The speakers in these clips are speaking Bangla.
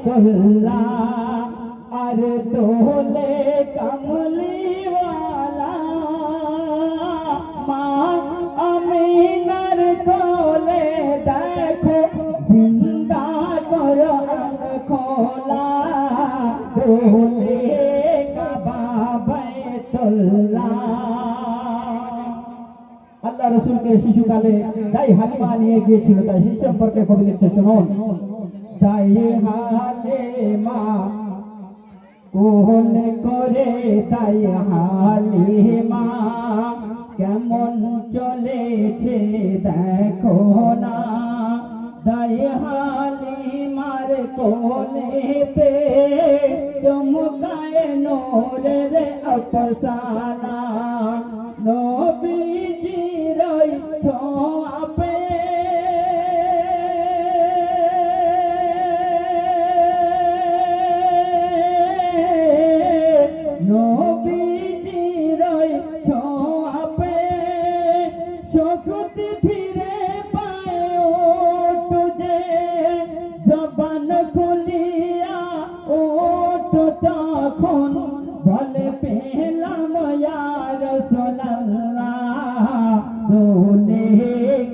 बैतुल्लाह और दोले कमली वाला माँ अमीनर कोले देखो जिंदा कुरान खोला दोले काबा बैतुल्लाह। আল্লাহ রাসূলকে শিশুকালে তাই হালিমা নিয়ে গিয়েছিল, তাই সেই সম্পর্কে কবি লিখছে শুনুন। তাই হালিমা কোন করে তাই হালিমা কেমন চলেছে দেখো না, তাই হালিমার কোলেতে চমকায় নূরের আফসানা নবীজির ছোঁয়া পে নবীজির ছোঁয়া পে শক্তি ফিরে পায় ওঠ যে জবান খুলিয়া ওঠ তখন বলে পেলাম ইয়া রাসূলুল্লাহ দোলে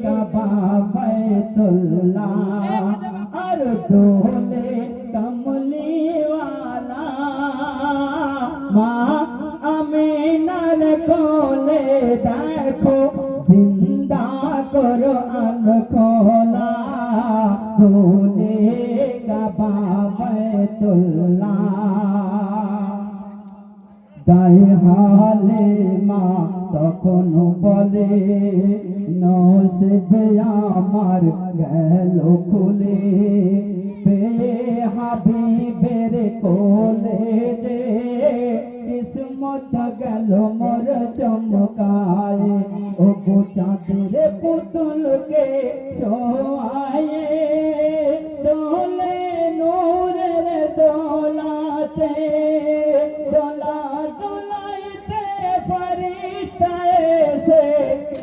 কাবা বাইতুল্লাহ আর দোলে কমলি ওয়ালা মা আমিনার কোলে দেখো জিন্দা কুরআন খোলা দোলে কাবা বাইতুল্লাহ। তাই হালিমা তখন বলে নসিবে আমার গেল খুলে পেয়ে হাবিবের কোলে যে কিসমত গেল মোর চমকায় ও গো চাঁদের পুতুলকে শোয়ায়ে দোলে নূরের দোলাতে দোলা দোলাইতে ফেরেশতা এসে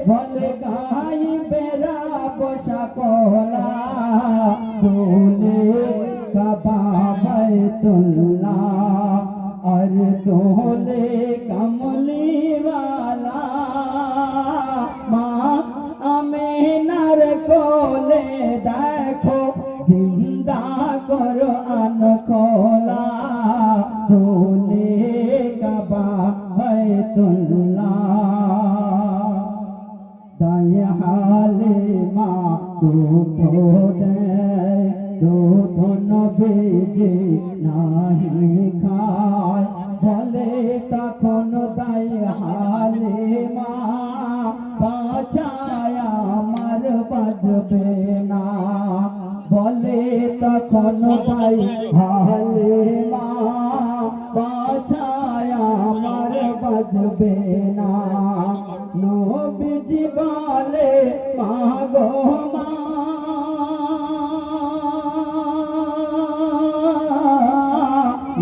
বলে গাইবে রাব সকলা দোলে কাবা বাইতুল্লাহ আর দোলে কমলি ওয়ালা মা আমিনার কোলে দেখো জিন্দা কুরআন খোলা দোলে কাবা বাইতুল্লাহ। তাই হালিমা দুধ দেয় দুধ নবীজি নাহি খায় বলে তখন তাই হালিমা বাঁচায় আমার বাজবে না বলে তখন তাই হালিমা বাঁচায় আমার বাজবে না নবীজি বলে মা গো মা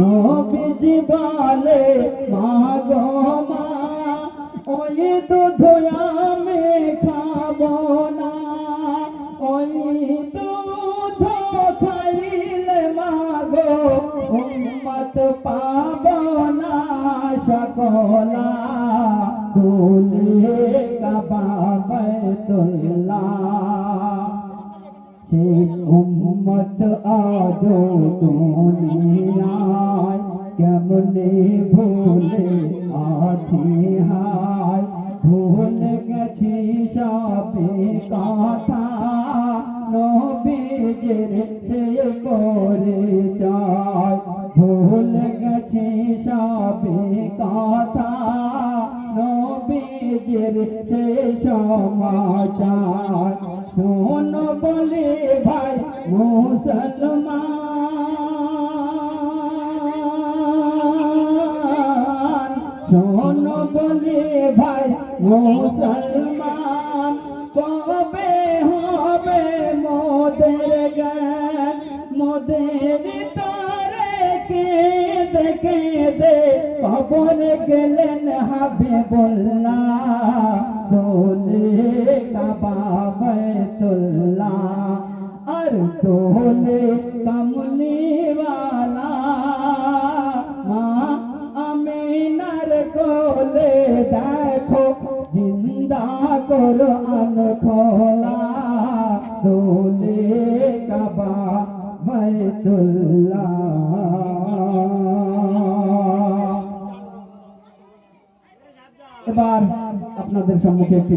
নবীজি বলে মা গো মা ওই দুধ আমি খাবো না ওই দুধ খাইলে মা গো উম্মত পাবো না সকলা দোলে কাবা বাইতুল্লাহ। সেই উম্মত আজ দুনিয়ায় কেমনে ভুলে আছি হায় ভুলে গেছি সবে কথা নবীজির সে করে যায় ভুলে গেছি সবে কথা নবীজির সে সমাচার শোন বলে ভাই মুসলমান শোন বলে ভাই মুসলমান কবে হবে মোদের জ্ঞান মোদের তারে কেঁদে কেঁদে কবর গেলেন হাবিবুল্লাহ দোলে কাবা বাইতুল্লাহ আর দোলে কমলি কোলে দেখো জিন্দা কোরআন খোলা দোলে কাবা বাইতুল্লাহ। এবার আপনাদের সম্মুখে একটি